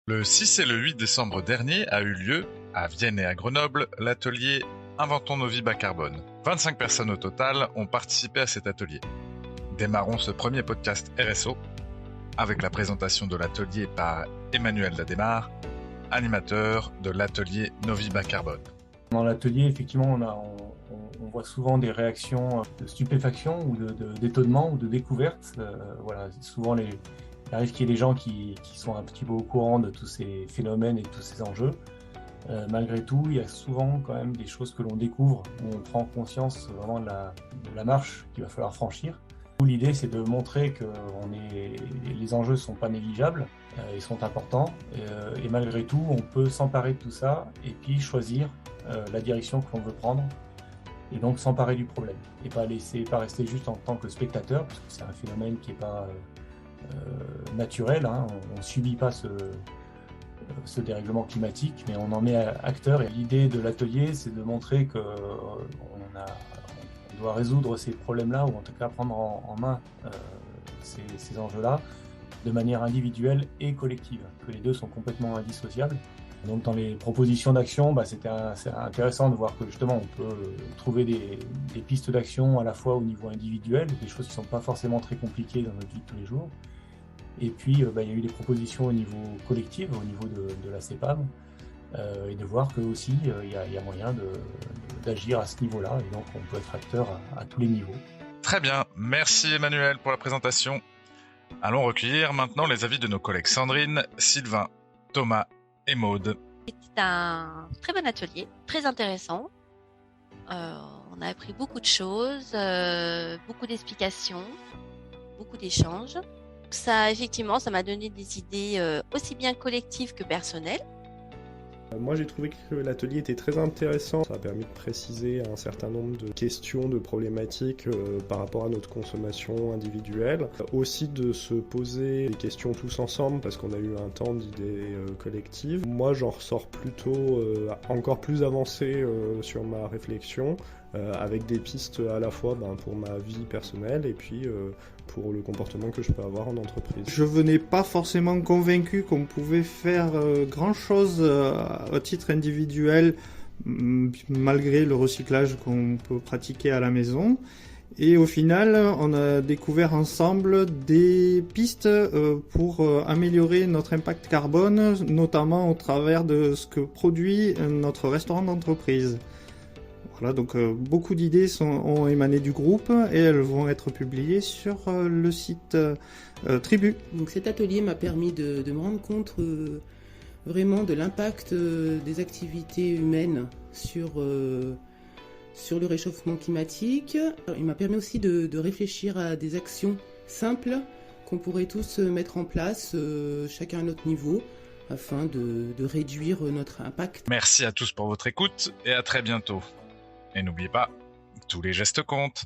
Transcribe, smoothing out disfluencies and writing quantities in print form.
Le 6 et le 8 décembre dernier a eu lieu, à Vienne et à Grenoble, l'atelier Inventons nos vies bas carbone. 25 personnes au total ont participé à cet atelier. Démarrons ce premier podcast RSO avec la présentation de l'atelier par Emmanuel Dadémar, animateur de l'atelier Nos vies bas carbone. Dans l'atelier, effectivement, on voit souvent des réactions de stupéfaction ou d'étonnement ou de découverte. Voilà, souvent, il arrive qu'il y ait des gens qui sont un petit peu au courant de tous ces phénomènes et de tous ces enjeux. Malgré tout, il y a souvent quand même des choses que l'on découvre, où on prend conscience vraiment de la marche qu'il va falloir franchir. L'idée, c'est de montrer que les enjeux ne sont pas négligeables, ils sont importants, et malgré tout, on peut s'emparer de tout ça et puis choisir la direction que l'on veut prendre, et donc s'emparer du problème, et pas rester juste en tant que spectateur, parce que c'est un phénomène qui n'est pas naturel, hein. On ne subit pas ce dérèglement climatique, mais on en est acteur. Et l'idée de l'atelier, c'est de montrer qu'on doit résoudre ces problèmes-là, ou en tout cas prendre en main ces enjeux-là de manière individuelle et collective, que les deux sont complètement indissociables. Donc dans les propositions d'action, c'est intéressant de voir que justement on peut trouver des pistes d'action à la fois au niveau individuel, des choses qui ne sont pas forcément très compliquées dans notre vie de tous les jours. Et puis il y a eu des propositions au niveau collectif, au niveau de la CEPAM, et de voir que aussi il y a moyen d'agir à ce niveau-là, et donc on peut être acteur à tous les niveaux. Très bien, merci Emmanuel pour la présentation. Allons recueillir maintenant les avis de nos collègues Sandrine, Sylvain, Thomas et Maude. C'était un très bon atelier, très intéressant. On a appris beaucoup de choses, beaucoup d'explications, beaucoup d'échanges. Ça, effectivement, ça m'a donné des idées aussi bien collectives que personnelles. Moi j'ai trouvé que l'atelier était très intéressant, ça a permis de préciser un certain nombre de questions, de problématiques par rapport à notre consommation individuelle. Aussi de se poser des questions tous ensemble parce qu'on a eu un temps d'idées collectives. Moi j'en ressors plutôt encore plus avancé sur ma réflexion, avec des pistes à la fois pour ma vie personnelle et puis pour le comportement que je peux avoir en entreprise. Je venais pas forcément convaincu qu'on pouvait faire grand chose à titre individuel malgré le recyclage qu'on peut pratiquer à la maison. Et au final, on a découvert ensemble des pistes pour améliorer notre impact carbone, notamment au travers de ce que produit notre restaurant d'entreprise. Voilà, donc beaucoup d'idées ont émané du groupe et elles vont être publiées sur le site Tribu. Donc cet atelier m'a permis de me rendre compte vraiment de l'impact des activités humaines sur le réchauffement climatique. Il m'a permis aussi de réfléchir à des actions simples qu'on pourrait tous mettre en place, chacun à notre niveau, afin de réduire notre impact. Merci à tous pour votre écoute et à très bientôt. Et n'oubliez pas, tous les gestes comptent.